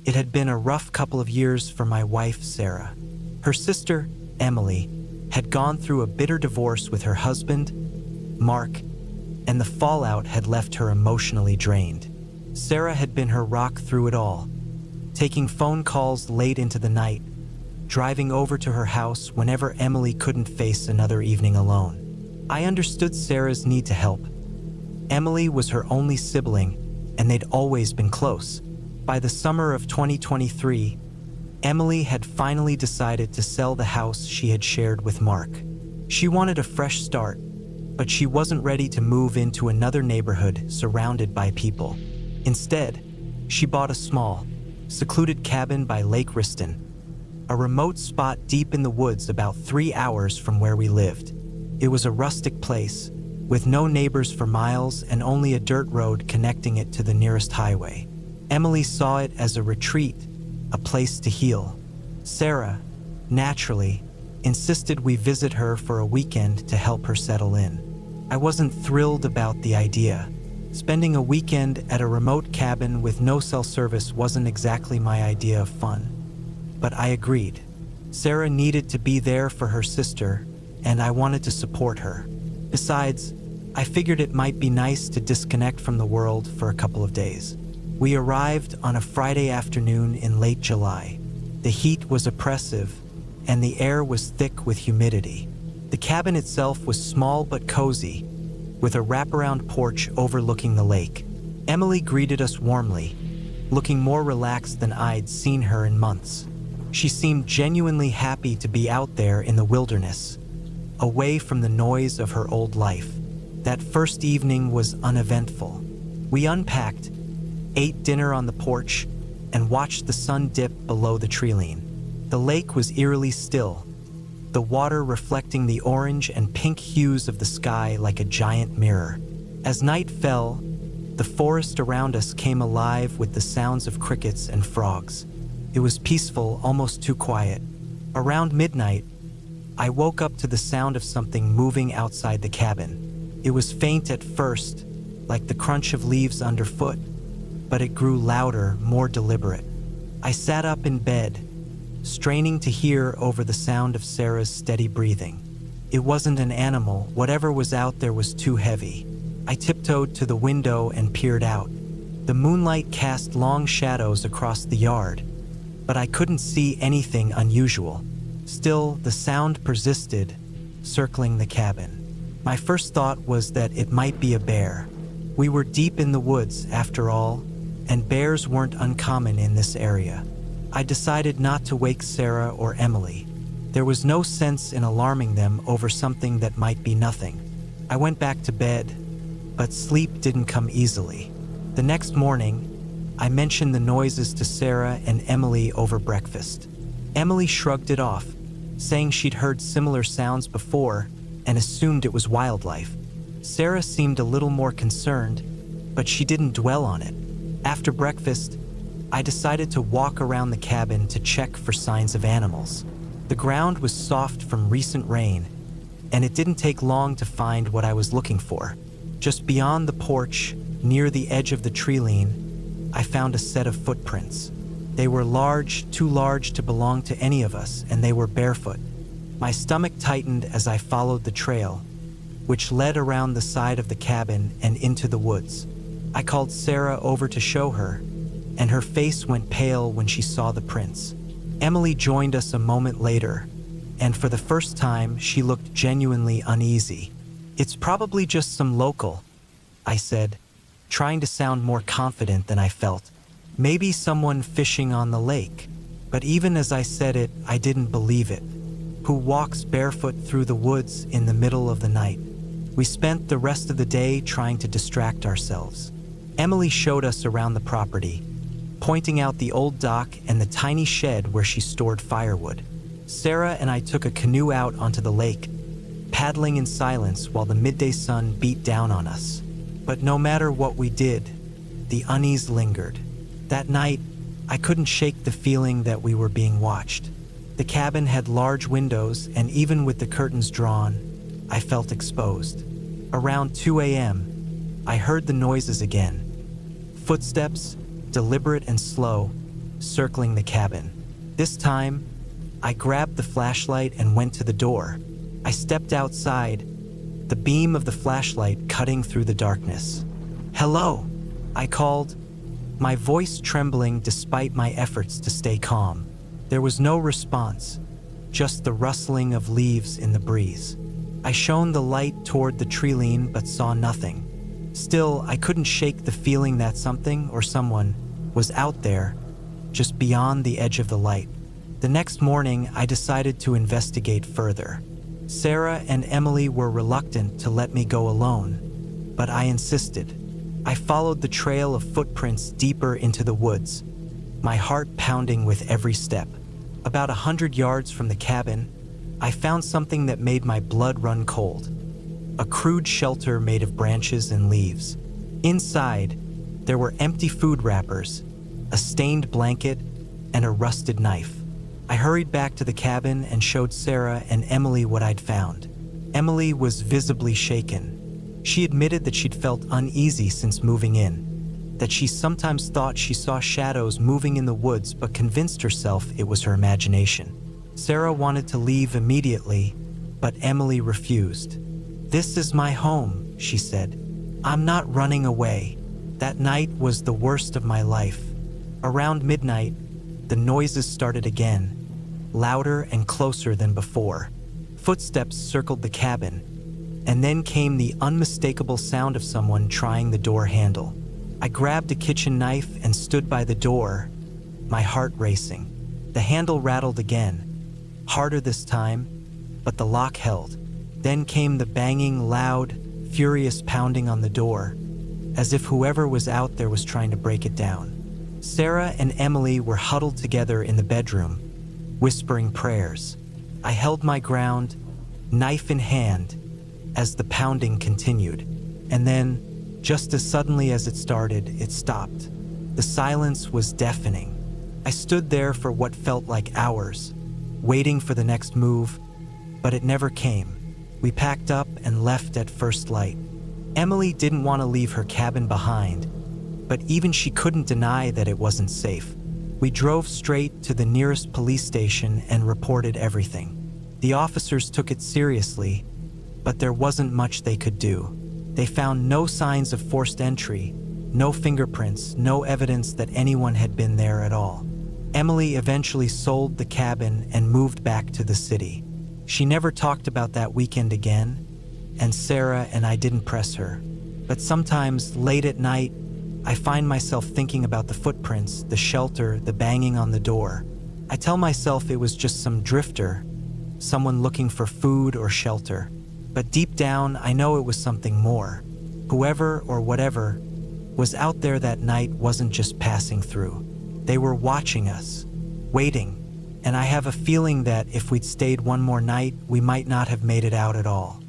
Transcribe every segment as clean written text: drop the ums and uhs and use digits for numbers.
It had been a rough couple of years for my wife, Sarah. Her sister, Emily, had gone through a bitter divorce with her husband, Mark, and the fallout had left her emotionally drained. Sarah had been her rock through it all, taking phone calls late into the night, driving over to her house whenever Emily couldn't face another evening alone. I understood Sarah's need to help. Emily was her only sibling, and they'd always been close. By the summer of 2023, Emily had finally decided to sell the house she had shared with Mark. She wanted a fresh start, but she wasn't ready to move into another neighborhood surrounded by people. Instead, she bought a small, secluded cabin by Lake Riston, a remote spot deep in the woods about 3 hours from where we lived. It was a rustic place, with no neighbors for miles and only a dirt road connecting it to the nearest highway. Emily saw it as a retreat, a place to heal. Sarah, naturally, insisted we visit her for a weekend to help her settle in. I wasn't thrilled about the idea. Spending a weekend at a remote cabin with no cell service wasn't exactly my idea of fun. But I agreed. Sarah needed to be there for her sister, and I wanted to support her. Besides, I figured it might be nice to disconnect from the world for a couple of days. We arrived on a Friday afternoon in late July. The heat was oppressive, and the air was thick with humidity. The cabin itself was small but cozy, with a wraparound porch overlooking the lake. Emily greeted us warmly, looking more relaxed than I'd seen her in months. She seemed genuinely happy to be out there in the wilderness, away from the noise of her old life. That first evening was uneventful. We unpacked, ate dinner on the porch, and watched the sun dip below the treeline. The lake was eerily still, the water reflecting the orange and pink hues of the sky like a giant mirror. As night fell, the forest around us came alive with the sounds of crickets and frogs. It was peaceful, almost too quiet. Around midnight, I woke up to the sound of something moving outside the cabin. It was faint at first, like the crunch of leaves underfoot, but it grew louder, more deliberate. I sat up in bed, straining to hear over the sound of Sarah's steady breathing. It wasn't an animal. Whatever was out there was too heavy. I tiptoed to the window and peered out. The moonlight cast long shadows across the yard, but I couldn't see anything unusual. Still, the sound persisted, circling the cabin. My first thought was that it might be a bear. We were deep in the woods, after all, and bears weren't uncommon in this area. I decided not to wake Sarah or Emily. There was no sense in alarming them over something that might be nothing. I went back to bed, but sleep didn't come easily. The next morning, I mentioned the noises to Sarah and Emily over breakfast. Emily shrugged it off, saying she'd heard similar sounds before and assumed it was wildlife. Sarah seemed a little more concerned, but she didn't dwell on it. After breakfast, I decided to walk around the cabin to check for signs of animals. The ground was soft from recent rain, and it didn't take long to find what I was looking for. Just beyond the porch, near the edge of the treeline, I found a set of footprints. They were large, too large to belong to any of us, and they were barefoot. My stomach tightened as I followed the trail, which led around the side of the cabin and into the woods. I called Sarah over to show her, and her face went pale when she saw the prints. Emily joined us a moment later, and for the first time, she looked genuinely uneasy. "It's probably just some local," I said, trying to sound more confident than I felt. "Maybe someone fishing on the lake." But even as I said it, I didn't believe it. Who walks barefoot through the woods in the middle of the night? We spent the rest of the day trying to distract ourselves. Emily showed us around the property, pointing out the old dock and the tiny shed where she stored firewood. Sarah and I took a canoe out onto the lake, paddling in silence while the midday sun beat down on us. But no matter what we did, the unease lingered. That night, I couldn't shake the feeling that we were being watched. The cabin had large windows, and even with the curtains drawn, I felt exposed. Around 2 a.m., I heard the noises again. Footsteps, deliberate and slow, circling the cabin. This time, I grabbed the flashlight and went to the door. I stepped outside, the beam of the flashlight cutting through the darkness. "Hello," I called, my voice trembling despite my efforts to stay calm. There was no response, just the rustling of leaves in the breeze. I shone the light toward the treeline but saw nothing. Still, I couldn't shake the feeling that something or someone was out there, just beyond the edge of the light. The next morning, I decided to investigate further. Sarah and Emily were reluctant to let me go alone, but I insisted. I followed the trail of footprints deeper into the woods, my heart pounding with every step. About 100 yards from the cabin, I found something that made my blood run cold. A crude shelter made of branches and leaves. Inside, there were empty food wrappers, a stained blanket, and a rusted knife. I hurried back to the cabin and showed Sarah and Emily what I'd found. Emily was visibly shaken. She admitted that she'd felt uneasy since moving in, that she sometimes thought she saw shadows moving in the woods but convinced herself it was her imagination. Sarah wanted to leave immediately, but Emily refused. "This is my home," she said. "I'm not running away." That night was the worst of my life. Around midnight, the noises started again, louder and closer than before. Footsteps circled the cabin, and then came the unmistakable sound of someone trying the door handle. I grabbed a kitchen knife and stood by the door, my heart racing. The handle rattled again, harder this time, but the lock held. Then came the banging, loud, furious pounding on the door, as if whoever was out there was trying to break it down. Sarah and Emily were huddled together in the bedroom, whispering prayers. I held my ground, knife in hand, as the pounding continued. And then, just as suddenly as it started, it stopped. The silence was deafening. I stood there for what felt like hours, waiting for the next move, but it never came. We packed up and left at first light. Emily didn't want to leave her cabin behind, but even she couldn't deny that it wasn't safe. We drove straight to the nearest police station and reported everything. The officers took it seriously, but there wasn't much they could do. They found no signs of forced entry, no fingerprints, no evidence that anyone had been there at all. Emily eventually sold the cabin and moved back to the city. She never talked about that weekend again, and Sarah and I didn't press her. But sometimes, late at night, I find myself thinking about the footprints, the shelter, the banging on the door. I tell myself it was just some drifter, someone looking for food or shelter. But deep down, I know it was something more. Whoever or whatever was out there that night wasn't just passing through. They were watching us, waiting, and I have a feeling that if we'd stayed one more night, we might not have made it out at all.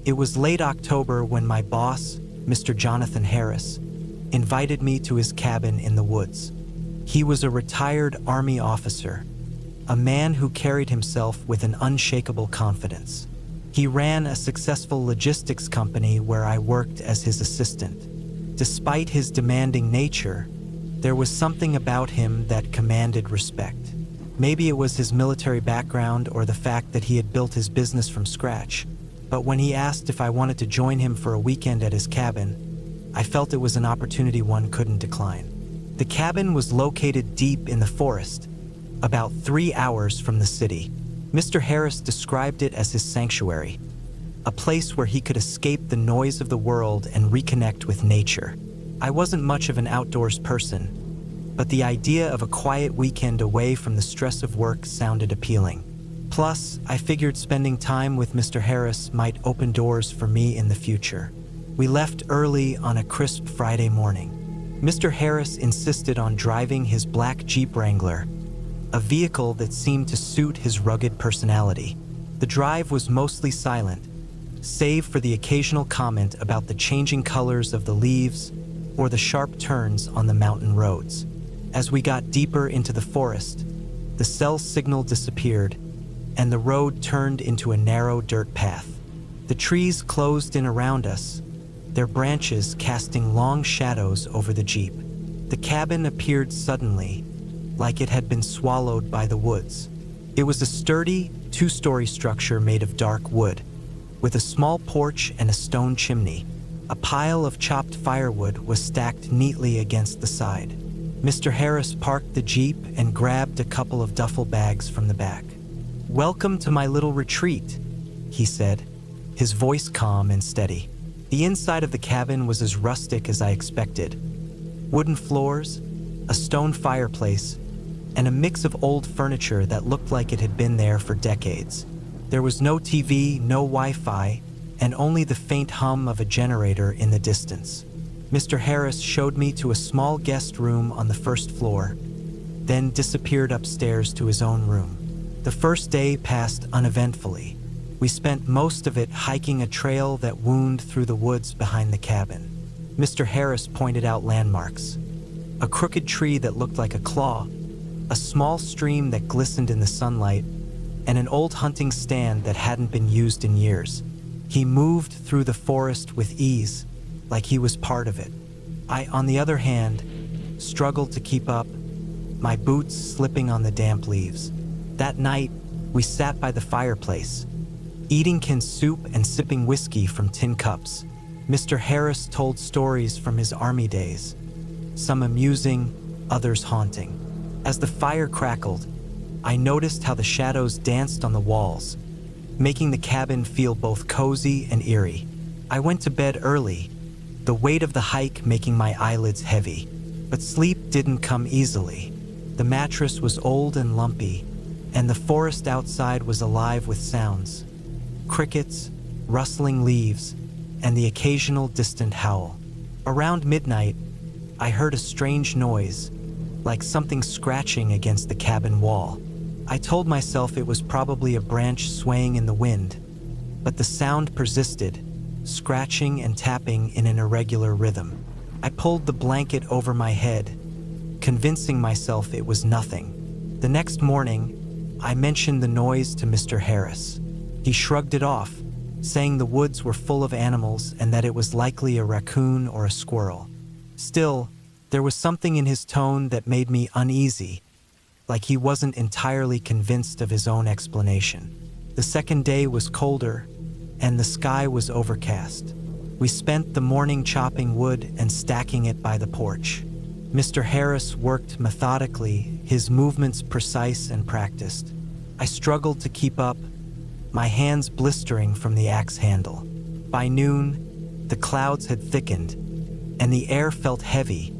It was late October when my boss, Mr. Jonathan Harris, invited me to his cabin in the woods. He was a retired Army officer, a man who carried himself with an unshakable confidence. He ran a successful logistics company where I worked as his assistant. Despite his demanding nature, there was something about him that commanded respect. Maybe it was his military background or the fact that he had built his business from scratch. But when he asked if I wanted to join him for a weekend at his cabin, I felt it was an opportunity one couldn't decline. The cabin was located deep in the forest, about 3 hours from the city. Mr. Harris described it as his sanctuary, a place where he could escape the noise of the world and reconnect with nature. I wasn't much of an outdoors person, but the idea of a quiet weekend away from the stress of work sounded appealing. Plus, I figured spending time with Mr. Harris might open doors for me in the future. We left early on a crisp Friday morning. Mr. Harris insisted on driving his black Jeep Wrangler, a vehicle that seemed to suit his rugged personality. The drive was mostly silent, save for the occasional comment about the changing colors of the leaves or the sharp turns on the mountain roads. As we got deeper into the forest, the cell signal disappeared, and the road turned into a narrow dirt path. The trees closed in around us, their branches casting long shadows over the Jeep. The cabin appeared suddenly, like it had been swallowed by the woods. It was a sturdy, two-story structure made of dark wood, with a small porch and a stone chimney. A pile of chopped firewood was stacked neatly against the side. Mr. Harris parked the Jeep and grabbed a couple of duffel bags from the back. "Welcome to my little retreat," he said, his voice calm and steady. The inside of the cabin was as rustic as I expected. Wooden floors, a stone fireplace, and a mix of old furniture that looked like it had been there for decades. There was no TV, no Wi-Fi, and only the faint hum of a generator in the distance. Mr. Harris showed me to a small guest room on the first floor, then disappeared upstairs to his own room. The first day passed uneventfully. We spent most of it hiking a trail that wound through the woods behind the cabin. Mr. Harris pointed out landmarks: a crooked tree that looked like a claw, a small stream that glistened in the sunlight, and an old hunting stand that hadn't been used in years. He moved through the forest with ease, like he was part of it. I, on the other hand, struggled to keep up, my boots slipping on the damp leaves. That night, we sat by the fireplace, eating canned soup and sipping whiskey from tin cups. Mr. Harris told stories from his army days, some amusing, others haunting. As the fire crackled, I noticed how the shadows danced on the walls, making the cabin feel both cozy and eerie. I went to bed early, the weight of the hike making my eyelids heavy. But sleep didn't come easily. The mattress was old and lumpy, and the forest outside was alive with sounds: crickets, rustling leaves, and the occasional distant howl. Around midnight, I heard a strange noise, like something scratching against the cabin wall. I told myself it was probably a branch swaying in the wind, but the sound persisted, scratching and tapping in an irregular rhythm. I pulled the blanket over my head, convincing myself it was nothing. The next morning, I mentioned the noise to Mr. Harris. He shrugged it off, saying the woods were full of animals and that it was likely a raccoon or a squirrel. Still, there was something in his tone that made me uneasy, like he wasn't entirely convinced of his own explanation. The second day was colder, and the sky was overcast. We spent the morning chopping wood and stacking it by the porch. Mr. Harris worked methodically, his movements precise and practiced. I struggled to keep up, my hands blistering from the axe handle. By noon, the clouds had thickened, and the air felt heavy,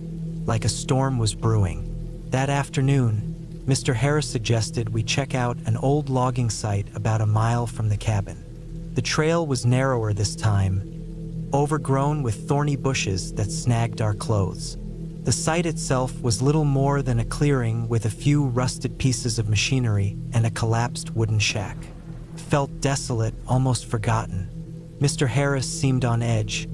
like a storm was brewing. That afternoon, Mr. Harris suggested we check out an old logging site about a mile from the cabin. The trail was narrower this time, overgrown with thorny bushes that snagged our clothes. The site itself was little more than a clearing with a few rusted pieces of machinery and a collapsed wooden shack. It felt desolate, almost forgotten. Mr. Harris seemed on edge,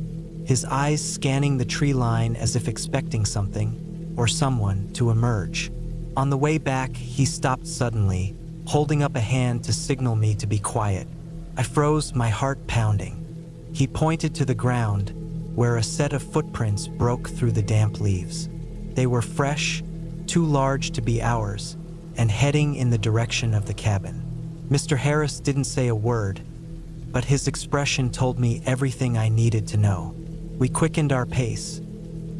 his eyes scanning the tree line as if expecting something, or someone, to emerge. On the way back, he stopped suddenly, holding up a hand to signal me to be quiet. I froze, my heart pounding. He pointed to the ground, where a set of footprints broke through the damp leaves. They were fresh, too large to be ours, and heading in the direction of the cabin. Mr. Harris didn't say a word, but his expression told me everything I needed to know. We quickened our pace,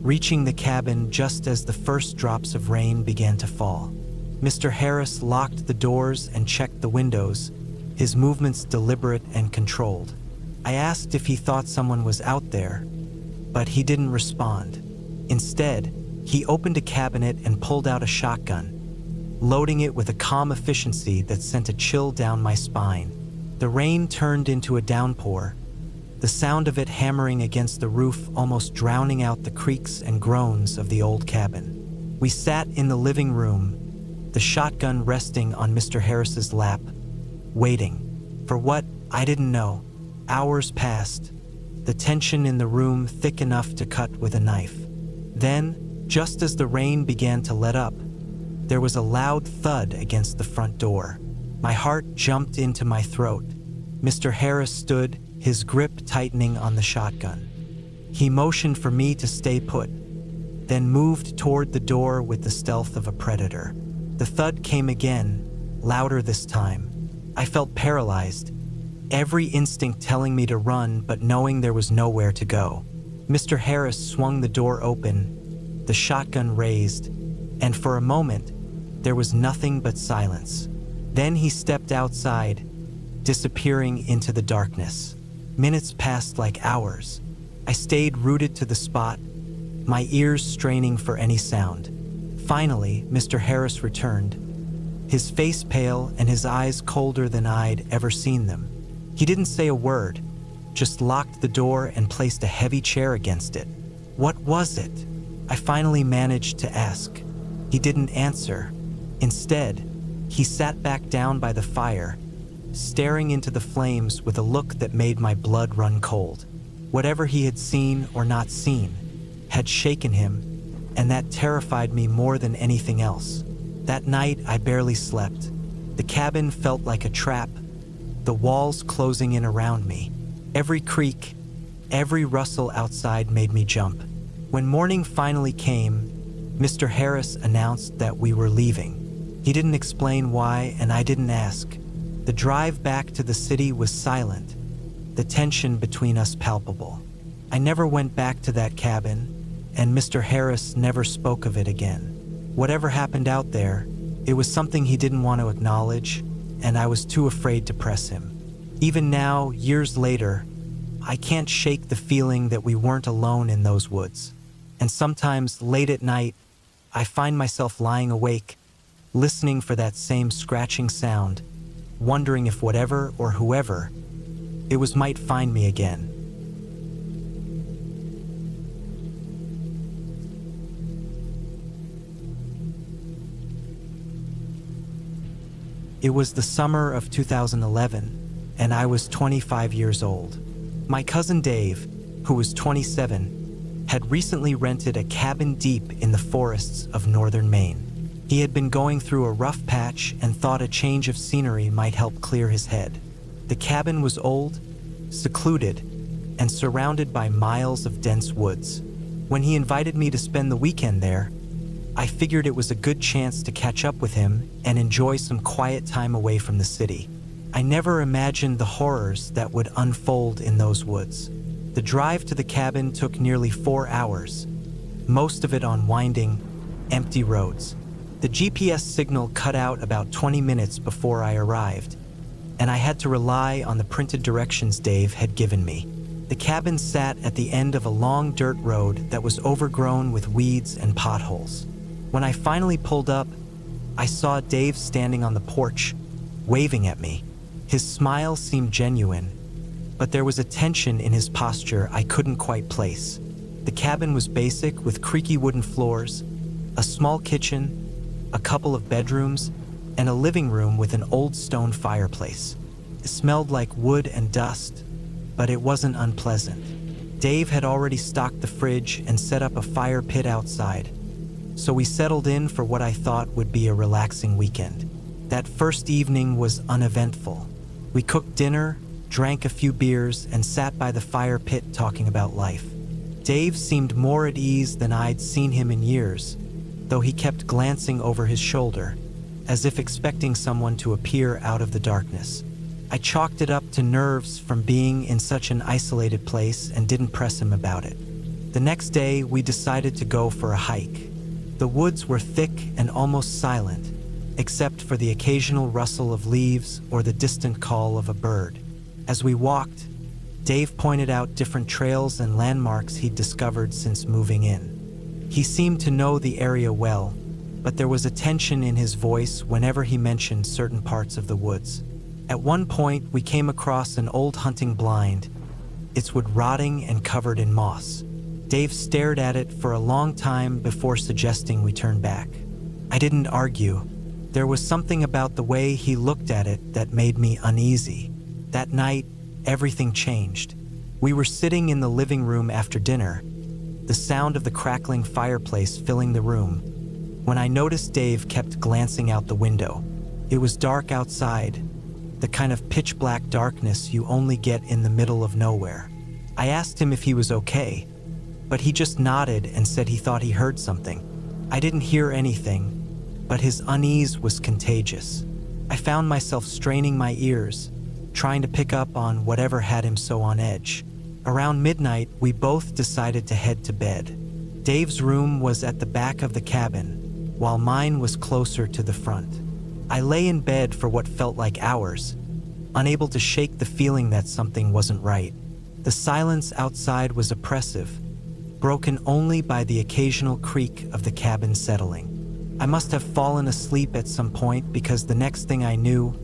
reaching the cabin just as the first drops of rain began to fall. Mr. Harris locked the doors and checked the windows, his movements deliberate and controlled. I asked if he thought someone was out there, but he didn't respond. Instead, he opened a cabinet and pulled out a shotgun, loading it with a calm efficiency that sent a chill down my spine. The rain turned into a downpour, the sound of it hammering against the roof almost drowning out the creaks and groans of the old cabin. We sat in the living room, the shotgun resting on Mr. Harris's lap, waiting. For what? I didn't know. Hours passed, the tension in the room thick enough to cut with a knife. Then, just as the rain began to let up, there was a loud thud against the front door. My heart jumped into my throat. Mr. Harris stood, his grip tightening on the shotgun. He motioned for me to stay put, then moved toward the door with the stealth of a predator. The thud came again, louder this time. I felt paralyzed, every instinct telling me to run, but knowing there was nowhere to go. Mr. Harris swung the door open, the shotgun raised, and for a moment, there was nothing but silence. Then he stepped outside, disappearing into the darkness. Minutes passed like hours. I stayed rooted to the spot, my ears straining for any sound. Finally, Mr. Harris returned, his face pale and his eyes colder than I'd ever seen them. He didn't say a word, just locked the door and placed a heavy chair against it. What was it? I finally managed to ask. He didn't answer. Instead, he sat back down by the fire, staring into the flames with a look that made my blood run cold. Whatever he had seen or not seen had shaken him, and that terrified me more than anything else. That night, I barely slept. The cabin felt like a trap, the walls closing in around me. Every creak, every rustle outside made me jump. When morning finally came, Mr. Harris announced that we were leaving. He didn't explain why, and I didn't ask. The drive back to the city was silent, the tension between us palpable. I never went back to that cabin, and Mr. Harris never spoke of it again. Whatever happened out there, it was something he didn't want to acknowledge, and I was too afraid to press him. Even now, years later, I can't shake the feeling that we weren't alone in those woods. And sometimes, late at night, I find myself lying awake, listening for that same scratching sound, wondering if whatever or whoever it was might find me again. It was the summer of 2011, and I was 25 years old. My cousin Dave, who was 27, had recently rented a cabin deep in the forests of northern Maine. He had been going through a rough patch and thought a change of scenery might help clear his head. The cabin was old, secluded, and surrounded by miles of dense woods. When he invited me to spend the weekend there, I figured it was a good chance to catch up with him and enjoy some quiet time away from the city. I never imagined the horrors that would unfold in those woods. The drive to the cabin took nearly 4 hours, most of it on winding, empty roads. The GPS signal cut out about 20 minutes before I arrived, and I had to rely on the printed directions Dave had given me. The cabin sat at the end of a long dirt road that was overgrown with weeds and potholes. When I finally pulled up, I saw Dave standing on the porch, waving at me. His smile seemed genuine, but there was a tension in his posture I couldn't quite place. The cabin was basic, with creaky wooden floors, a small kitchen, a couple of bedrooms, and a living room with an old stone fireplace. It smelled like wood and dust, but it wasn't unpleasant. Dave had already stocked the fridge and set up a fire pit outside, so we settled in for what I thought would be a relaxing weekend. That first evening was uneventful. We cooked dinner, drank a few beers, and sat by the fire pit talking about life. Dave seemed more at ease than I'd seen him in years, though he kept glancing over his shoulder, as if expecting someone to appear out of the darkness. I chalked it up to nerves from being in such an isolated place and didn't press him about it. The next day, we decided to go for a hike. The woods were thick and almost silent, except for the occasional rustle of leaves or the distant call of a bird. As we walked, Dave pointed out different trails and landmarks he'd discovered since moving in. He seemed to know the area well, but there was a tension in his voice whenever he mentioned certain parts of the woods. At one point, we came across an old hunting blind, its wood rotting and covered in moss. Dave stared at it for a long time before suggesting we turn back. I didn't argue. There was something about the way he looked at it that made me uneasy. That night, everything changed. We were sitting in the living room after dinner, the sound of the crackling fireplace filling the room, when I noticed Dave kept glancing out the window. It was dark outside, the kind of pitch black darkness you only get in the middle of nowhere. I asked him if he was okay, but he just nodded and said he thought he heard something. I didn't hear anything, but his unease was contagious. I found myself straining my ears, trying to pick up on whatever had him so on edge. Around midnight, we both decided to head to bed. Dave's room was at the back of the cabin, while mine was closer to the front. I lay in bed for what felt like hours, unable to shake the feeling that something wasn't right. The silence outside was oppressive, broken only by the occasional creak of the cabin settling. I must have fallen asleep at some point because the next thing I knew,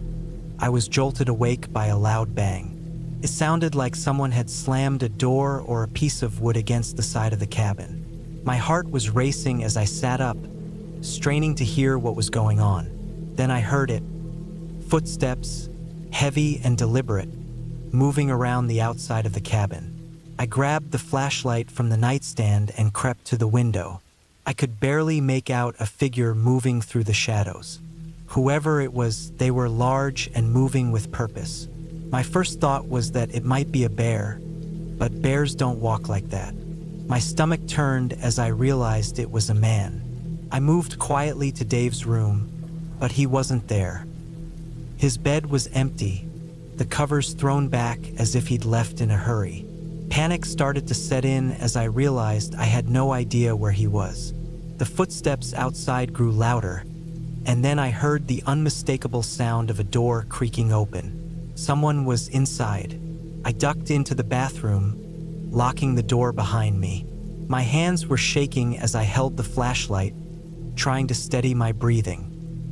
I was jolted awake by a loud bang. It sounded like someone had slammed a door or a piece of wood against the side of the cabin. My heart was racing as I sat up, straining to hear what was going on. Then I heard it. Footsteps, heavy and deliberate, moving around the outside of the cabin. I grabbed the flashlight from the nightstand and crept to the window. I could barely make out a figure moving through the shadows. Whoever it was, they were large and moving with purpose. My first thought was that it might be a bear, but bears don't walk like that. My stomach turned as I realized it was a man. I moved quietly to Dave's room, but he wasn't there. His bed was empty, the covers thrown back as if he'd left in a hurry. Panic started to set in as I realized I had no idea where he was. The footsteps outside grew louder, and then I heard the unmistakable sound of a door creaking open. Someone was inside. I ducked into the bathroom, locking the door behind me. My hands were shaking as I held the flashlight, trying to steady my breathing.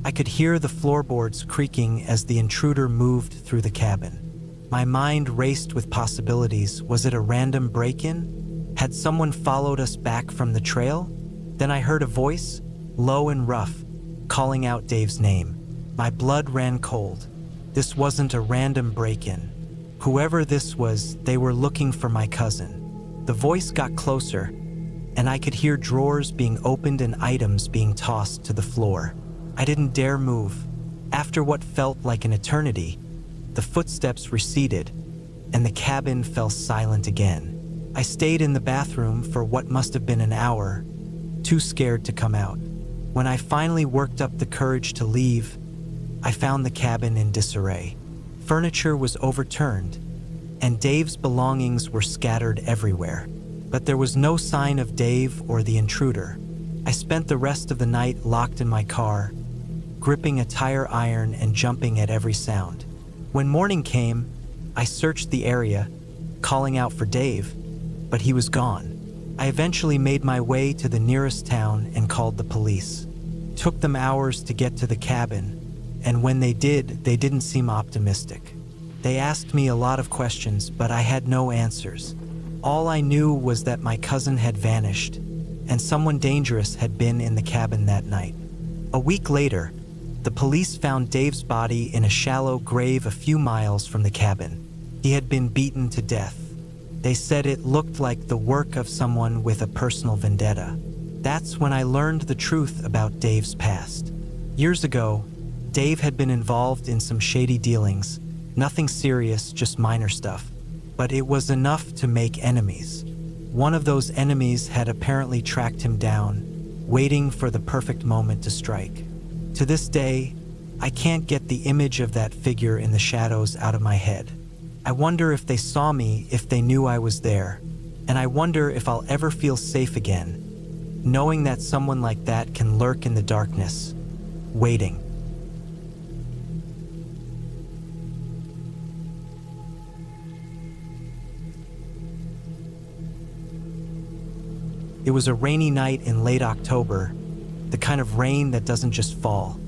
I could hear the floorboards creaking as the intruder moved through the cabin. My mind raced with possibilities. Was it a random break-in? Had someone followed us back from the trail? Then I heard a voice, low and rough, calling out Dave's name. My blood ran cold. This wasn't a random break-in. Whoever this was, they were looking for my cousin. The voice got closer, and I could hear drawers being opened and items being tossed to the floor. I didn't dare move. After what felt like an eternity, the footsteps receded, and the cabin fell silent again. I stayed in the bathroom for what must have been an hour, too scared to come out. When I finally worked up the courage to leave, I found the cabin in disarray. Furniture was overturned, and Dave's belongings were scattered everywhere. But there was no sign of Dave or the intruder. I spent the rest of the night locked in my car, gripping a tire iron and jumping at every sound. When morning came, I searched the area, calling out for Dave, but he was gone. I eventually made my way to the nearest town and called the police. It took them hours to get to the cabin, and when they did, they didn't seem optimistic. They asked me a lot of questions, but I had no answers. All I knew was that my cousin had vanished, and someone dangerous had been in the cabin that night. A week later, the police found Dave's body in a shallow grave a few miles from the cabin. He had been beaten to death. They said it looked like the work of someone with a personal vendetta. That's when I learned the truth about Dave's past. Years ago, Dave had been involved in some shady dealings. Nothing serious, just minor stuff. But it was enough to make enemies. One of those enemies had apparently tracked him down, waiting for the perfect moment to strike. To this day, I can't get the image of that figure in the shadows out of my head. I wonder if they saw me, if they knew I was there, and I wonder if I'll ever feel safe again, knowing that someone like that can lurk in the darkness, waiting. It was a rainy night in late October, the kind of rain that doesn't just fall.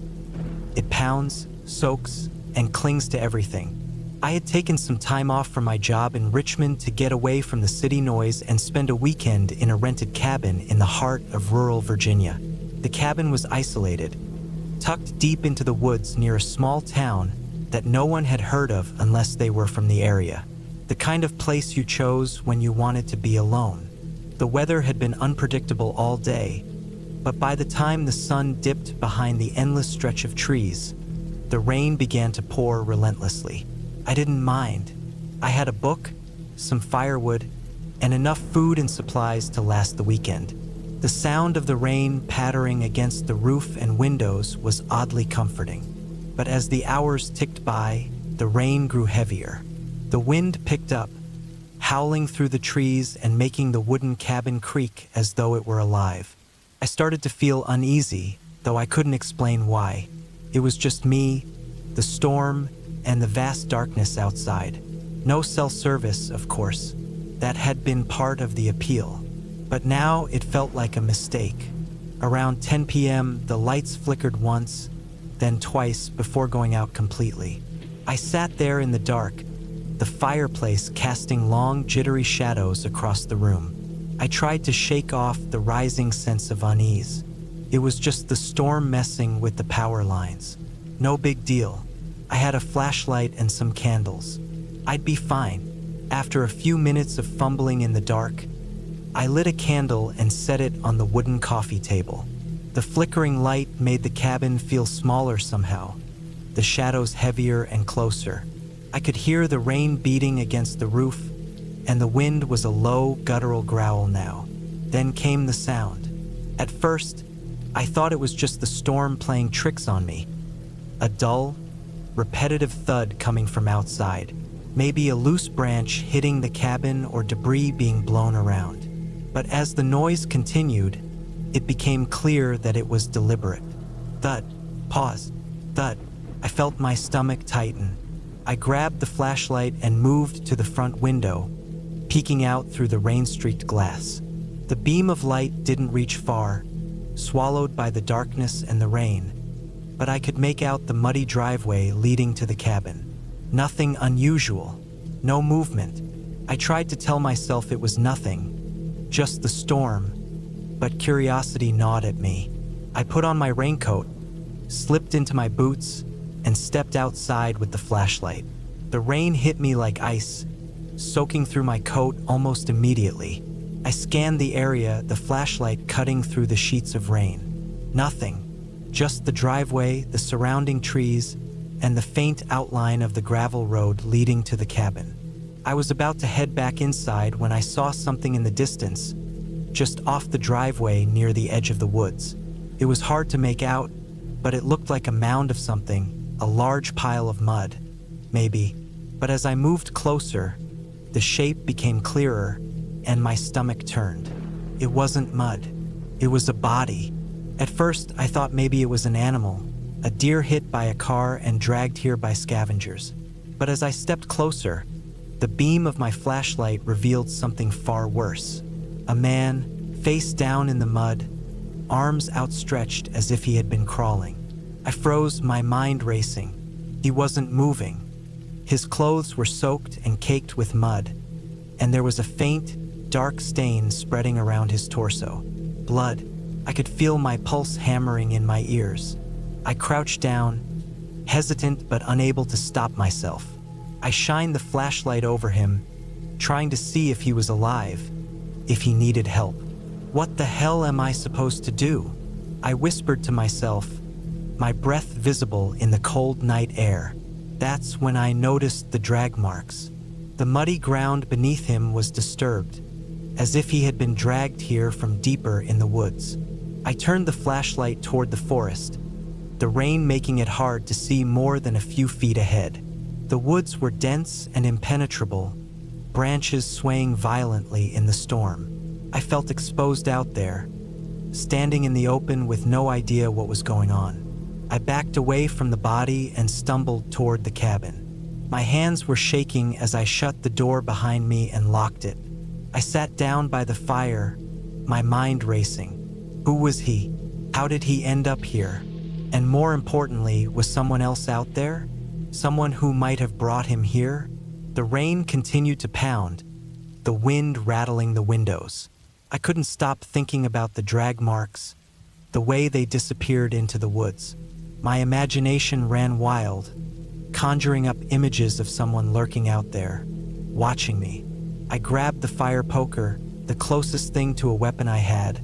It pounds, soaks, and clings to everything. I had taken some time off from my job in Richmond to get away from the city noise and spend a weekend in a rented cabin in the heart of rural Virginia. The cabin was isolated, tucked deep into the woods near a small town that no one had heard of unless they were from the area. The kind of place you chose when you wanted to be alone. The weather had been unpredictable all day, but by the time the sun dipped behind the endless stretch of trees, The rain began to pour relentlessly. I didn't mind. I had a book, some firewood, and enough food and supplies to last the weekend. The sound of the rain pattering against the roof and windows was oddly comforting. But as the hours ticked by, the rain grew heavier. The wind picked up, howling through the trees and making the wooden cabin creak as though it were alive. I started to feel uneasy, though I couldn't explain why. It was just me, the storm, and the vast darkness outside. No cell service, of course. That had been part of the appeal. But now it felt like a mistake. Around 10 p.m., the lights flickered once, then twice before going out completely. I sat there in the dark, the fireplace casting long, jittery shadows across the room. I tried to shake off the rising sense of unease. It was just the storm messing with the power lines. No big deal. I had a flashlight and some candles. I'd be fine. After a few minutes of fumbling in the dark, I lit a candle and set it on the wooden coffee table. The flickering light made the cabin feel smaller somehow, the shadows heavier and closer. I could hear the rain beating against the roof, and the wind was a low, guttural growl now. Then came the sound. At first, I thought it was just the storm playing tricks on me. A dull, repetitive thud coming from outside. Maybe a loose branch hitting the cabin or debris being blown around. But as the noise continued, it became clear that it was deliberate. Thud, pause, thud. I felt my stomach tighten. I grabbed the flashlight and moved to the front window, peeking out through the rain-streaked glass. The beam of light didn't reach far, swallowed by the darkness and the rain, but I could make out the muddy driveway leading to the cabin. Nothing unusual, no movement. I tried to tell myself it was nothing, just the storm, but curiosity gnawed at me. I put on my raincoat, slipped into my boots, and stepped outside with the flashlight. The rain hit me like ice, soaking through my coat almost immediately. I scanned the area, the flashlight cutting through the sheets of rain. Nothing, just the driveway, the surrounding trees, and the faint outline of the gravel road leading to the cabin. I was about to head back inside when I saw something in the distance, just off the driveway near the edge of the woods. It was hard to make out, but it looked like a mound of something, a large pile of mud, maybe. But as I moved closer, the shape became clearer, and my stomach turned. It wasn't mud. It was a body. At first, I thought maybe it was an animal, a deer hit by a car and dragged here by scavengers. But as I stepped closer, the beam of my flashlight revealed something far worse. A man, face down in the mud, arms outstretched as if he had been crawling. I froze, my mind racing. He wasn't moving. His clothes were soaked and caked with mud, and there was a faint, dark stain spreading around his torso. Blood. I could feel my pulse hammering in my ears. I crouched down, hesitant but unable to stop myself. I shined the flashlight over him, trying to see if he was alive, if he needed help. What the hell am I supposed to do? I whispered to myself, my breath visible in the cold night air. That's when I noticed the drag marks. The muddy ground beneath him was disturbed, as if he had been dragged here from deeper in the woods. I turned the flashlight toward the forest, the rain making it hard to see more than a few feet ahead. The woods were dense and impenetrable, branches swaying violently in the storm. I felt exposed out there, standing in the open with no idea what was going on. I backed away from the body and stumbled toward the cabin. My hands were shaking as I shut the door behind me and locked it. I sat down by the fire, my mind racing. Who was he? How did he end up here? And more importantly, was someone else out there? Someone who might have brought him here? The rain continued to pound, the wind rattling the windows. I couldn't stop thinking about the drag marks, the way they disappeared into the woods. My imagination ran wild, conjuring up images of someone lurking out there, watching me. I grabbed the fire poker, the closest thing to a weapon I had,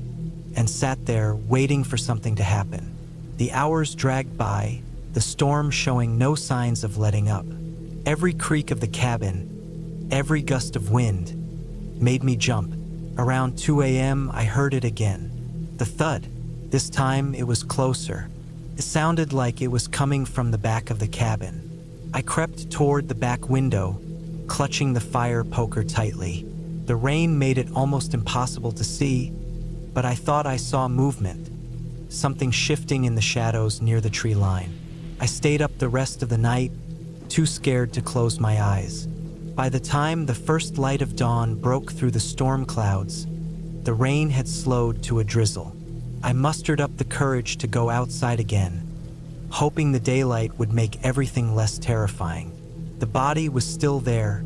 and sat there waiting for something to happen. The hours dragged by, the storm showing no signs of letting up. Every creak of the cabin, every gust of wind, made me jump. Around 2 a.m., I heard it again. The thud. This time, it was closer. It sounded like it was coming from the back of the cabin. I crept toward the back window, clutching the fire poker tightly. The rain made it almost impossible to see, but I thought I saw movement, something shifting in the shadows near the tree line. I stayed up the rest of the night, too scared to close my eyes. By the time the first light of dawn broke through the storm clouds, the rain had slowed to a drizzle. I mustered up the courage to go outside again, hoping the daylight would make everything less terrifying. The body was still there,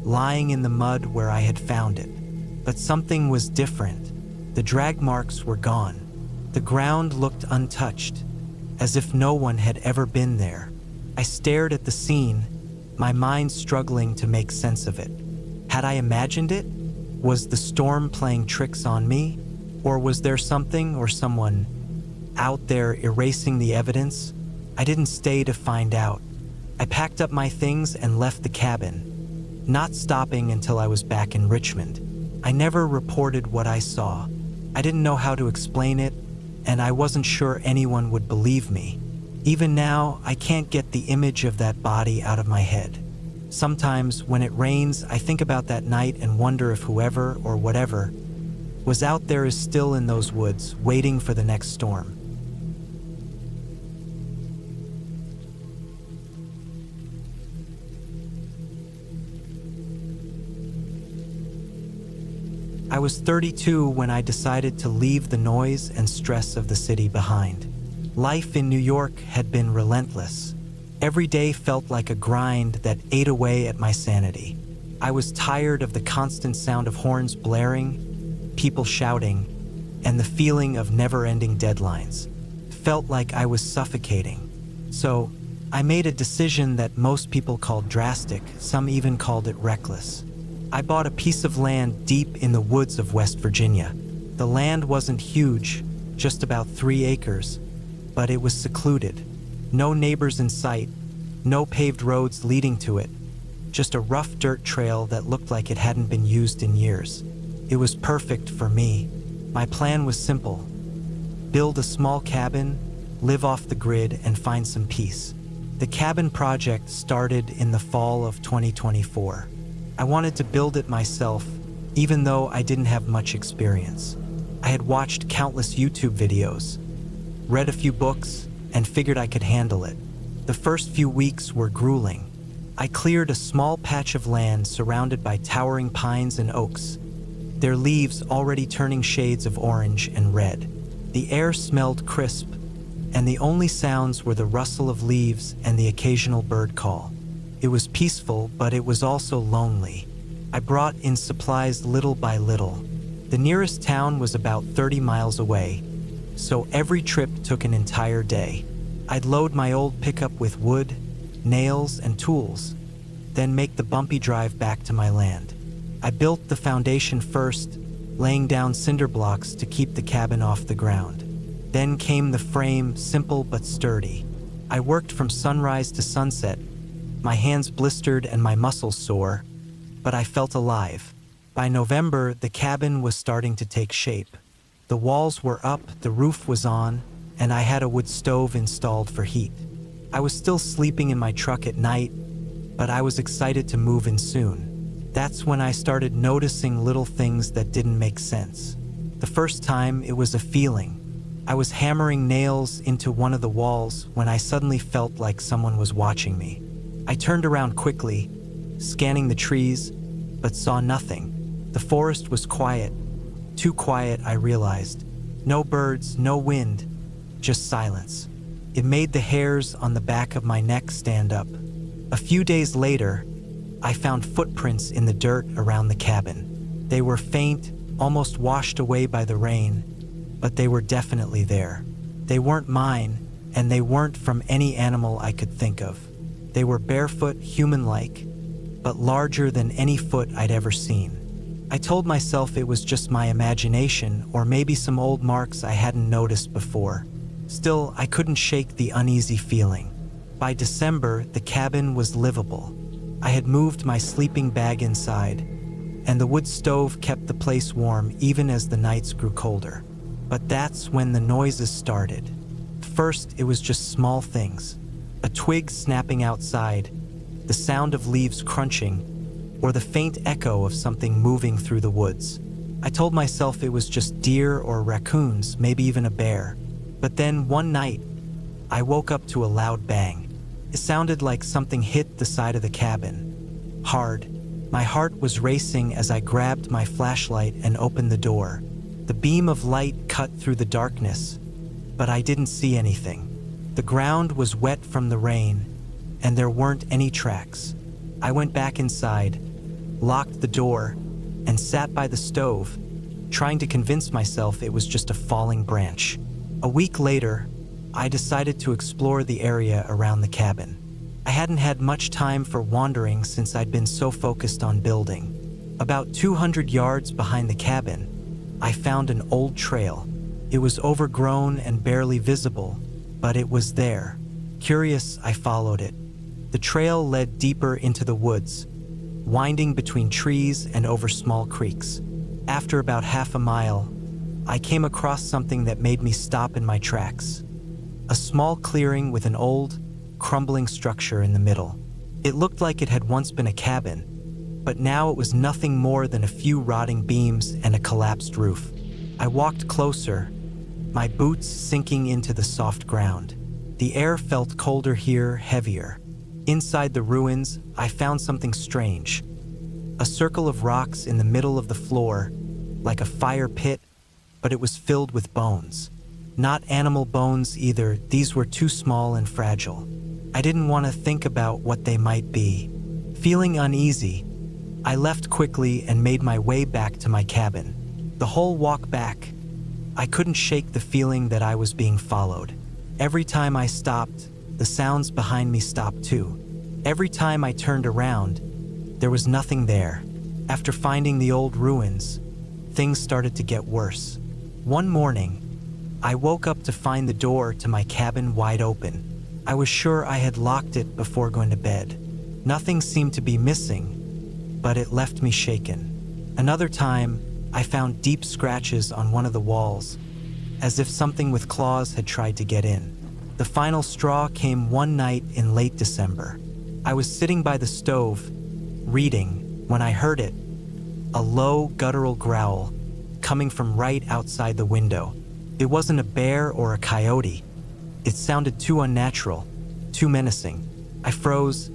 lying in the mud where I had found it. But something was different. The drag marks were gone. The ground looked untouched, as if no one had ever been there. I stared at the scene, my mind struggling to make sense of it. Had I imagined it? Was the storm playing tricks on me? Or was there something or someone out there erasing the evidence? I didn't stay to find out. I packed up my things and left the cabin, not stopping until I was back in Richmond. I never reported what I saw. I didn't know how to explain it, and I wasn't sure anyone would believe me. Even now, I can't get the image of that body out of my head. Sometimes, when it rains, I think about that night and wonder if whoever or whatever was out there is still in those woods, waiting for the next storm. I was 32 when I decided to leave the noise and stress of the city behind. Life in New York had been relentless. Every day felt like a grind that ate away at my sanity. I was tired of the constant sound of horns blaring, people shouting, and the feeling of never-ending deadlines. Felt like I was suffocating. So, I made a decision that most people called drastic, some even called it reckless. I bought a piece of land deep in the woods of West Virginia. The land wasn't huge, just about 3 acres, but it was secluded. No neighbors in sight, no paved roads leading to it, just a rough dirt trail that looked like it hadn't been used in years. It was perfect for me. My plan was simple: build a small cabin, live off the grid, and find some peace. The cabin project started in the fall of 2024. I wanted to build it myself, even though I didn't have much experience. I had watched countless YouTube videos, read a few books, and figured I could handle it. The first few weeks were grueling. I cleared a small patch of land surrounded by towering pines and oaks, their leaves already turning shades of orange and red. The air smelled crisp, and the only sounds were the rustle of leaves and the occasional bird call. It was peaceful, but it was also lonely. I brought in supplies little by little. The nearest town was about 30 miles away, so every trip took an entire day. I'd load my old pickup with wood, nails, and tools, then make the bumpy drive back to my land. I built the foundation first, laying down cinder blocks to keep the cabin off the ground. Then came the frame, simple but sturdy. I worked from sunrise to sunset, my hands blistered and my muscles sore, but I felt alive. By November, the cabin was starting to take shape. The walls were up, the roof was on, and I had a wood stove installed for heat. I was still sleeping in my truck at night, but I was excited to move in soon. That's when I started noticing little things that didn't make sense. The first time, it was a feeling. I was hammering nails into one of the walls when I suddenly felt like someone was watching me. I turned around quickly, scanning the trees, but saw nothing. The forest was quiet. Too quiet, I realized. No birds, no wind, just silence. It made the hairs on the back of my neck stand up. A few days later, I found footprints in the dirt around the cabin. They were faint, almost washed away by the rain, but they were definitely there. They weren't mine, and they weren't from any animal I could think of. They were barefoot, human-like, but larger than any foot I'd ever seen. I told myself it was just my imagination, or maybe some old marks I hadn't noticed before. Still, I couldn't shake the uneasy feeling. By December, the cabin was livable. I had moved my sleeping bag inside, and the wood stove kept the place warm even as the nights grew colder. But that's when the noises started. First, it was just small things. A twig snapping outside, the sound of leaves crunching, or the faint echo of something moving through the woods. I told myself it was just deer or raccoons, maybe even a bear. But then one night, I woke up to a loud bang. It sounded like something hit the side of the cabin. Hard. My heart was racing as I grabbed my flashlight and opened the door. The beam of light cut through the darkness, but I didn't see anything. The ground was wet from the rain, and there weren't any tracks. I went back inside, locked the door, and sat by the stove, trying to convince myself it was just a falling branch. A week later, I decided to explore the area around the cabin. I hadn't had much time for wandering since I'd been so focused on building. About 200 yards behind the cabin, I found an old trail. It was overgrown and barely visible, but it was there. Curious, I followed it. The trail led deeper into the woods, winding between trees and over small creeks. After about half a mile, I came across something that made me stop in my tracks. A small clearing with an old, crumbling structure in the middle. It looked like it had once been a cabin, but now it was nothing more than a few rotting beams and a collapsed roof. I walked closer, my boots sinking into the soft ground. The air felt colder here, heavier. Inside the ruins, I found something strange. A circle of rocks in the middle of the floor, like a fire pit, but it was filled with bones. Not animal bones either, these were too small and fragile. I didn't want to think about what they might be. Feeling uneasy, I left quickly and made my way back to my cabin. The whole walk back, I couldn't shake the feeling that I was being followed. Every time I stopped, the sounds behind me stopped too. Every time I turned around, there was nothing there. After finding the old ruins, things started to get worse. One morning, I woke up to find the door to my cabin wide open. I was sure I had locked it before going to bed. Nothing seemed to be missing, but it left me shaken. Another time, I found deep scratches on one of the walls, as if something with claws had tried to get in. The final straw came one night in late December. I was sitting by the stove, reading, when I heard it, a low, guttural growl coming from right outside the window. It wasn't a bear or a coyote. It sounded too unnatural, too menacing. I froze,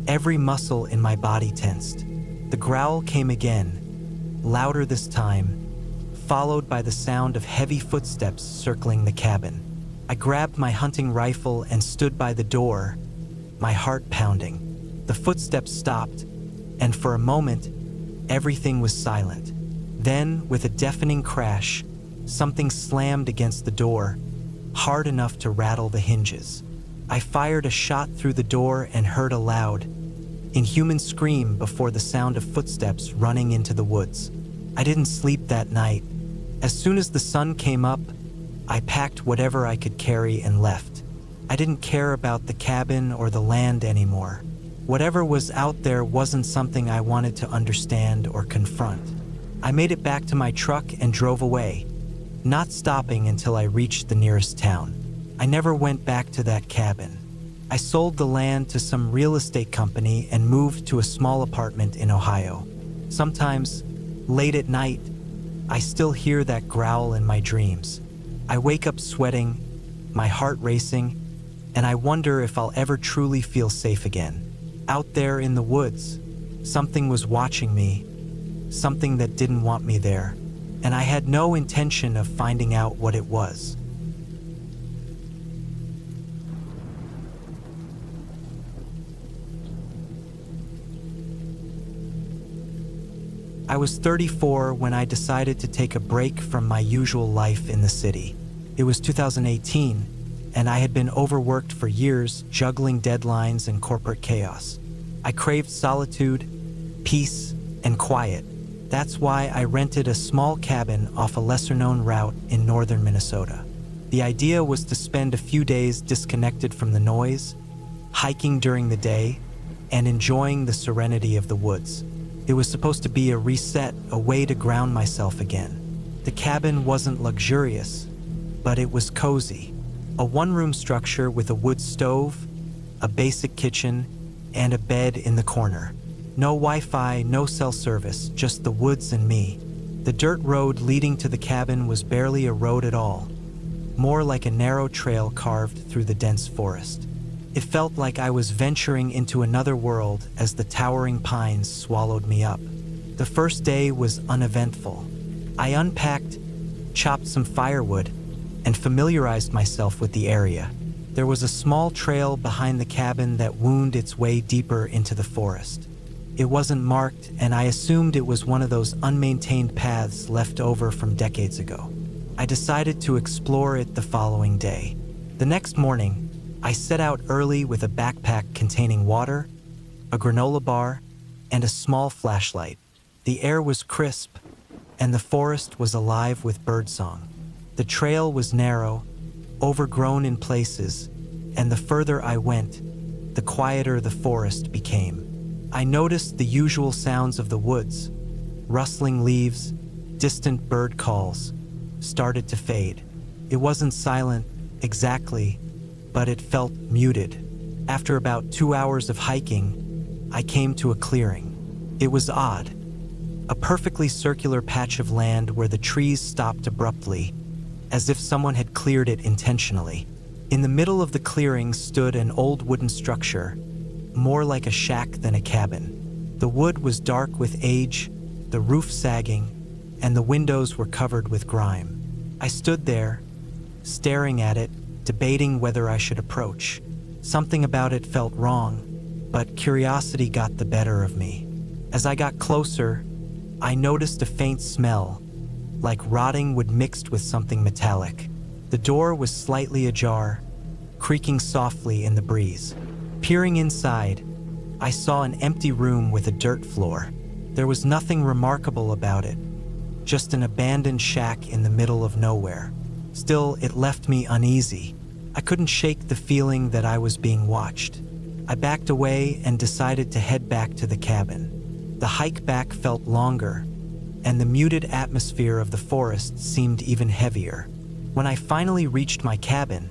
every muscle in my body tensed. The growl came again, louder this time, followed by the sound of heavy footsteps circling the cabin. I grabbed my hunting rifle and stood by the door, my heart pounding. The footsteps stopped, and for a moment, everything was silent. Then, with a deafening crash, something slammed against the door, hard enough to rattle the hinges. I fired a shot through the door and heard a loud, inhuman scream before the sound of footsteps running into the woods. I didn't sleep that night. As soon as the sun came up, I packed whatever I could carry and left. I didn't care about the cabin or the land anymore. Whatever was out there wasn't something I wanted to understand or confront. I made it back to my truck and drove away, not stopping until I reached the nearest town. I never went back to that cabin. I sold the land to some real estate company and moved to a small apartment in Ohio. Sometimes, late at night, I still hear that growl in my dreams. I wake up sweating, my heart racing, and I wonder if I'll ever truly feel safe again. Out there in the woods, something was watching me, something that didn't want me there, and I had no intention of finding out what it was. I was 34 when I decided to take a break from my usual life in the city. It was 2018, and I had been overworked for years, juggling deadlines and corporate chaos. I craved solitude, peace, and quiet. That's why I rented a small cabin off a lesser-known route in northern Minnesota. The idea was to spend a few days disconnected from the noise, hiking during the day, and enjoying the serenity of the woods. It was supposed to be a reset, a way to ground myself again. The cabin wasn't luxurious, but it was cozy. A one-room structure with a wood stove, a basic kitchen, and a bed in the corner. No Wi-Fi, no cell service, just the woods and me. The dirt road leading to the cabin was barely a road at all, more like a narrow trail carved through the dense forest. It felt like I was venturing into another world as the towering pines swallowed me up. The first day was uneventful. I unpacked, chopped some firewood, and familiarized myself with the area. There was a small trail behind the cabin that wound its way deeper into the forest. It wasn't marked, and I assumed it was one of those unmaintained paths left over from decades ago. I decided to explore it the following day. The next morning, I set out early with a backpack containing water, a granola bar, and a small flashlight. The air was crisp, and the forest was alive with birdsong. The trail was narrow, overgrown in places, and the further I went, the quieter the forest became. I noticed the usual sounds of the woods, rustling leaves, distant bird calls, started to fade. It wasn't silent, exactly, but it felt muted. After about 2 hours of hiking, I came to a clearing. It was odd. A perfectly circular patch of land where the trees stopped abruptly, as if someone had cleared it intentionally. In the middle of the clearing stood an old wooden structure, more like a shack than a cabin. The wood was dark with age, the roof sagging, and the windows were covered with grime. I stood there, staring at it, debating whether I should approach. Something about it felt wrong, but curiosity got the better of me. As I got closer, I noticed a faint smell, like rotting wood mixed with something metallic. The door was slightly ajar, creaking softly in the breeze. Peering inside, I saw an empty room with a dirt floor. There was nothing remarkable about it, just an abandoned shack in the middle of nowhere. Still, it left me uneasy. I couldn't shake the feeling that I was being watched. I backed away and decided to head back to the cabin. The hike back felt longer, and the muted atmosphere of the forest seemed even heavier. When I finally reached my cabin,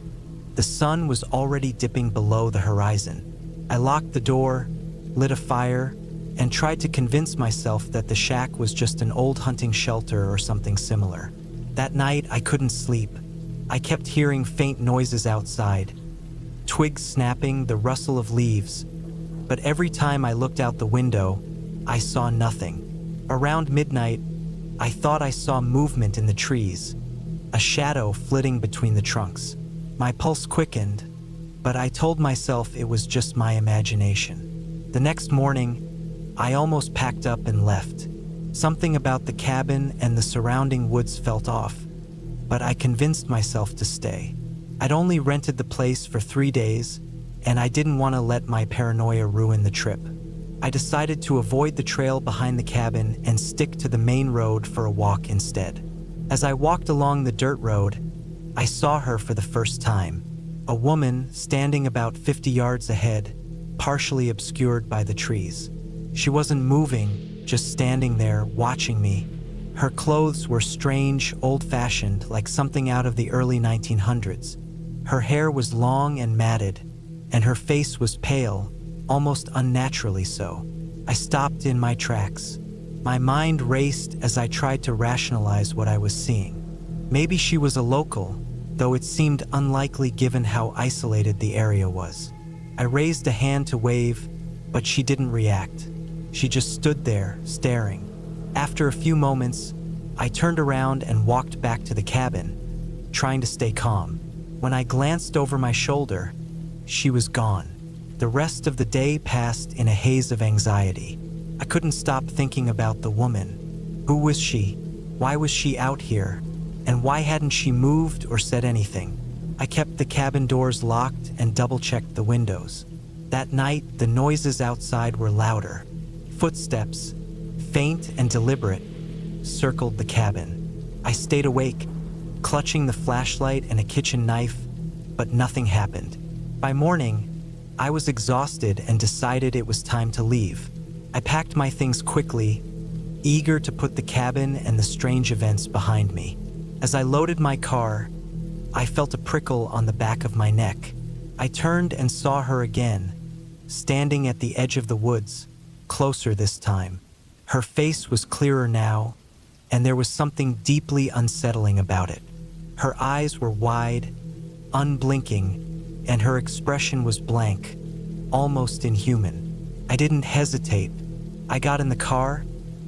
the sun was already dipping below the horizon. I locked the door, lit a fire, and tried to convince myself that the shack was just an old hunting shelter or something similar. That night, I couldn't sleep. I kept hearing faint noises outside, twigs snapping, the rustle of leaves. But every time I looked out the window, I saw nothing. Around midnight, I thought I saw movement in the trees, a shadow flitting between the trunks. My pulse quickened, but I told myself it was just my imagination. The next morning, I almost packed up and left. Something about the cabin and the surrounding woods felt off, but I convinced myself to stay. I'd only rented the place for 3 days, and I didn't want to let my paranoia ruin the trip. I decided to avoid the trail behind the cabin and stick to the main road for a walk instead. As I walked along the dirt road, I saw her for the first time. A woman standing about 50 yards ahead, partially obscured by the trees. She wasn't moving, just standing there, watching me. Her clothes were strange, old-fashioned, like something out of the early 1900s. Her hair was long and matted, and her face was pale, almost unnaturally so. I stopped in my tracks. My mind raced as I tried to rationalize what I was seeing. Maybe she was a local, though it seemed unlikely given how isolated the area was. I raised a hand to wave, but she didn't react. She just stood there, staring. After a few moments, I turned around and walked back to the cabin, trying to stay calm. When I glanced over my shoulder, she was gone. The rest of the day passed in a haze of anxiety. I couldn't stop thinking about the woman. Who was she? Why was she out here? And why hadn't she moved or said anything? I kept the cabin doors locked and double-checked the windows. That night, the noises outside were louder. Footsteps, faint and deliberate, circled the cabin. I stayed awake, clutching the flashlight and a kitchen knife, but nothing happened. By morning, I was exhausted and decided it was time to leave. I packed my things quickly, eager to put the cabin and the strange events behind me. As I loaded my car, I felt a prickle on the back of my neck. I turned and saw her again, standing at the edge of the woods, closer this time. Her face was clearer now, and there was something deeply unsettling about it. Her eyes were wide, unblinking, and her expression was blank, almost inhuman. I didn't hesitate. I got in the car,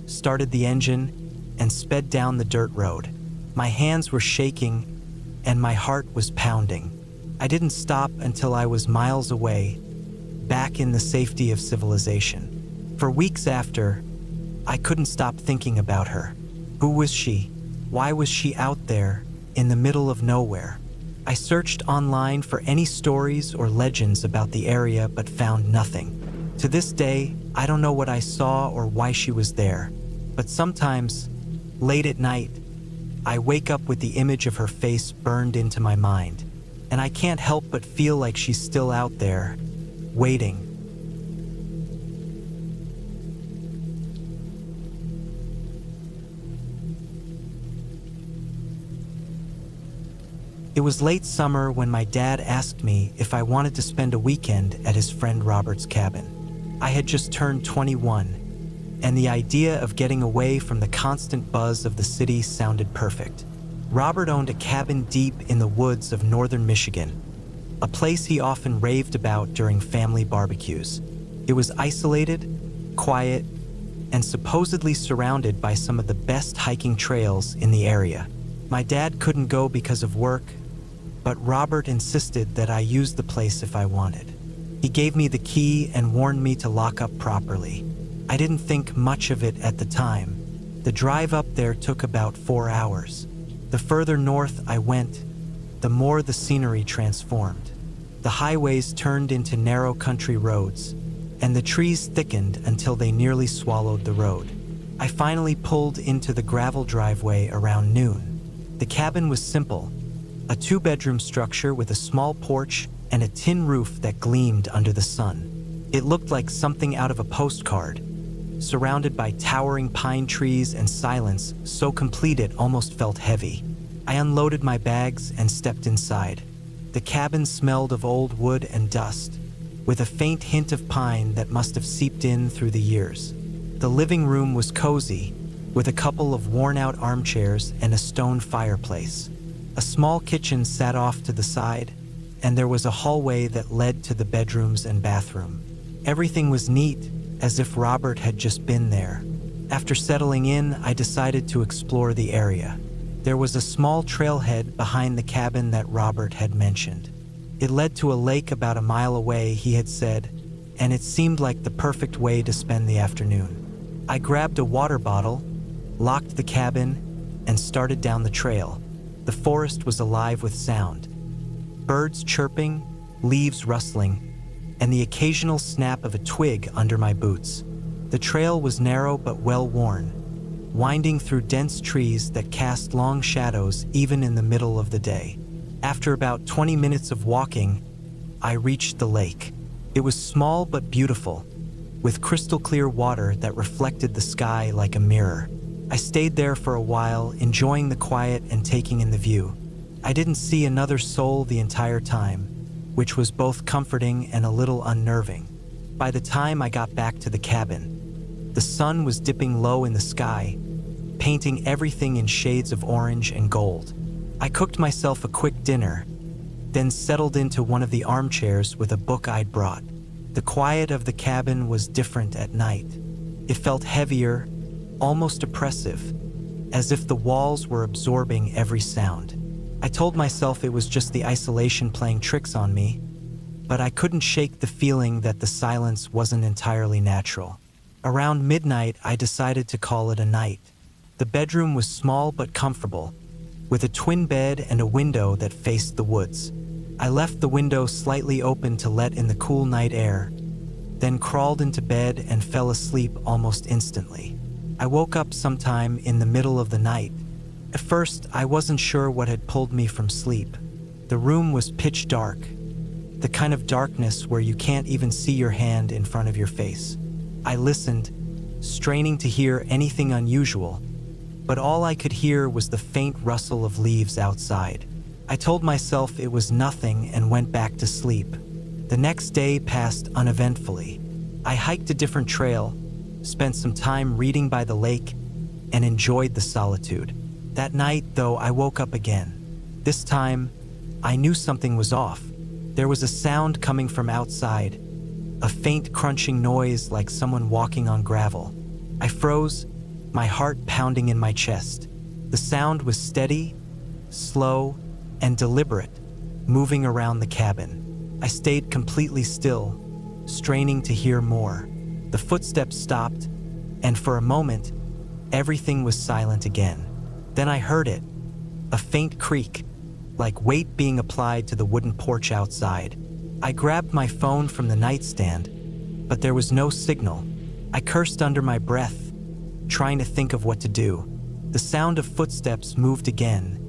started the engine, and sped down the dirt road. My hands were shaking, and my heart was pounding. I didn't stop until I was miles away, back in the safety of civilization. For weeks after, I couldn't stop thinking about her. Who was she? Why was she out there, in the middle of nowhere? I searched online for any stories or legends about the area but found nothing. To this day, I don't know what I saw or why she was there, but sometimes, late at night, I wake up with the image of her face burned into my mind, and I can't help but feel like she's still out there, waiting. It was late summer when my dad asked me if I wanted to spend a weekend at his friend Robert's cabin. I had just turned 21, and the idea of getting away from the constant buzz of the city sounded perfect. Robert owned a cabin deep in the woods of northern Michigan, a place he often raved about during family barbecues. It was isolated, quiet, and supposedly surrounded by some of the best hiking trails in the area. My dad couldn't go because of work, but Robert insisted that I use the place if I wanted. He gave me the key and warned me to lock up properly. I didn't think much of it at the time. The drive up there took about 4 hours. The further north I went, the more the scenery transformed. The highways turned into narrow country roads, and the trees thickened until they nearly swallowed the road. I finally pulled into the gravel driveway around noon. The cabin was simple, a 2-bedroom structure with a small porch and a tin roof that gleamed under the sun. It looked like something out of a postcard, surrounded by towering pine trees and silence so complete it almost felt heavy. I unloaded my bags and stepped inside. The cabin smelled of old wood and dust, with a faint hint of pine that must have seeped in through the years. The living room was cozy, with a couple of worn-out armchairs and a stone fireplace. A small kitchen sat off to the side, and there was a hallway that led to the bedrooms and bathroom. Everything was neat, as if Robert had just been there. After settling in, I decided to explore the area. There was a small trailhead behind the cabin that Robert had mentioned. It led to a lake about a mile away, he had said, and it seemed like the perfect way to spend the afternoon. I grabbed a water bottle, locked the cabin, and started down the trail. The forest was alive with sound. Birds chirping, leaves rustling, and the occasional snap of a twig under my boots. The trail was narrow but well-worn, winding through dense trees that cast long shadows even in the middle of the day. After about 20 minutes of walking, I reached the lake. It was small but beautiful, with crystal-clear water that reflected the sky like a mirror. I stayed there for a while, enjoying the quiet and taking in the view. I didn't see another soul the entire time, which was both comforting and a little unnerving. By the time I got back to the cabin, the sun was dipping low in the sky, painting everything in shades of orange and gold. I cooked myself a quick dinner, then settled into one of the armchairs with a book I'd brought. The quiet of the cabin was different at night. It felt heavier, almost oppressive, as if the walls were absorbing every sound. I told myself it was just the isolation playing tricks on me, but I couldn't shake the feeling that the silence wasn't entirely natural. Around midnight, I decided to call it a night. The bedroom was small but comfortable, with a twin bed and a window that faced the woods. I left the window slightly open to let in the cool night air, then crawled into bed and fell asleep almost instantly. I woke up sometime in the middle of the night. At first, I wasn't sure what had pulled me from sleep. The room was pitch dark. the kind of darkness where you can't even see your hand in front of your face. I listened, straining to hear anything unusual, but all I could hear was the faint rustle of leaves outside. I told myself it was nothing and went back to sleep. The next day passed uneventfully. I hiked a different trail, spent some time reading by the lake, and enjoyed the solitude. That night, though, I woke up again. This time, I knew something was off. There was a sound coming from outside, a faint crunching noise like someone walking on gravel. I froze, my heart pounding in my chest. The sound was steady, slow, and deliberate, moving around the cabin. I stayed completely still, straining to hear more. The footsteps stopped, and for a moment, everything was silent again. Then I heard it, a faint creak, like weight being applied to the wooden porch outside. I grabbed my phone from the nightstand, but there was no signal. I cursed under my breath, trying to think of what to do. The sound of footsteps moved again,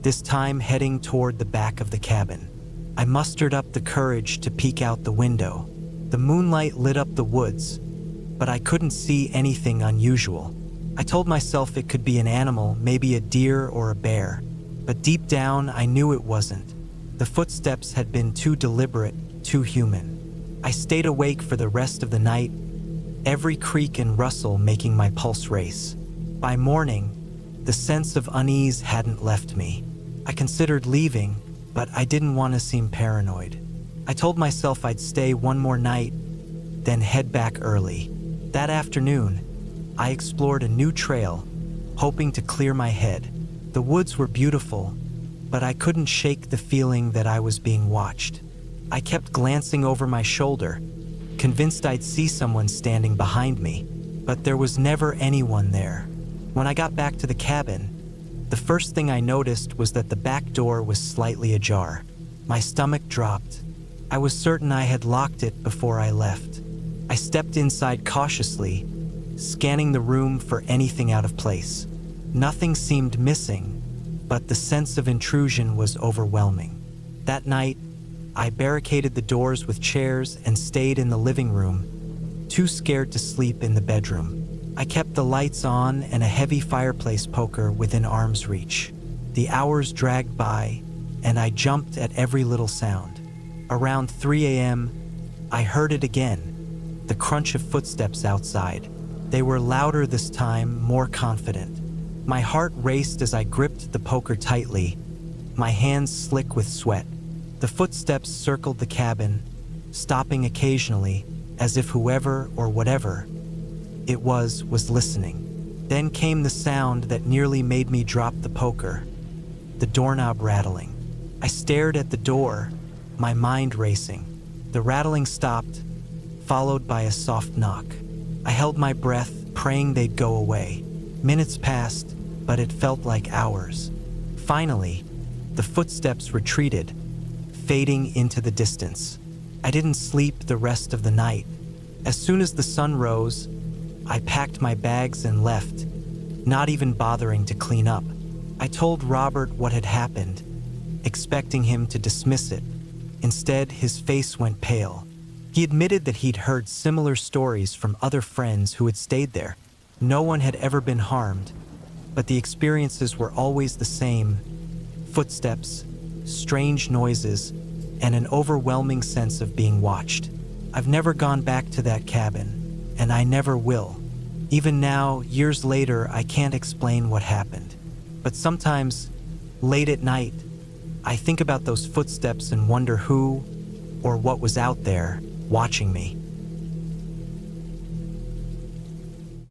this time heading toward the back of the cabin. I mustered up the courage to peek out the window. The moonlight lit up the woods, but I couldn't see anything unusual. I told myself it could be an animal, maybe a deer or a bear, but deep down I knew it wasn't. The footsteps had been too deliberate, too human. I stayed awake for the rest of the night, every creak and rustle making my pulse race. By morning, the sense of unease hadn't left me. I considered leaving, but I didn't want to seem paranoid. I told myself I'd stay one more night, then head back early. That afternoon, I explored a new trail, hoping to clear my head. The woods were beautiful, but I couldn't shake the feeling that I was being watched. I kept glancing over my shoulder, convinced I'd see someone standing behind me, but there was never anyone there. When I got back to the cabin, the first thing I noticed was that the back door was slightly ajar. My stomach dropped. I was certain I had locked it before I left. I stepped inside cautiously, scanning the room for anything out of place. Nothing seemed missing, but the sense of intrusion was overwhelming. That night, I barricaded the doors with chairs and stayed in the living room, too scared to sleep in the bedroom. I kept the lights on and a heavy fireplace poker within arm's reach. The hours dragged by, and I jumped at every little sound. Around 3 a.m., I heard it again, the crunch of footsteps outside. They were louder this time, more confident. My heart raced as I gripped the poker tightly, my hands slick with sweat. The footsteps circled the cabin, stopping occasionally, as if whoever or whatever it was listening. Then came the sound that nearly made me drop the poker, the doorknob rattling. I stared at the door, my mind racing. The rattling stopped, followed by a soft knock. I held my breath, praying they'd go away. Minutes passed, but it felt like hours. Finally, the footsteps retreated, fading into the distance. I didn't sleep the rest of the night. As soon as the sun rose, I packed my bags and left, not even bothering to clean up. I told Robert what had happened, expecting him to dismiss it. Instead, his face went pale. He admitted that he'd heard similar stories from other friends who had stayed there. No one had ever been harmed, but the experiences were always the same: footsteps, strange noises, and an overwhelming sense of being watched. I've never gone back to that cabin, and I never will. Even now, years later, I can't explain what happened. But sometimes, late at night, I think about those footsteps and wonder who or what was out there watching me.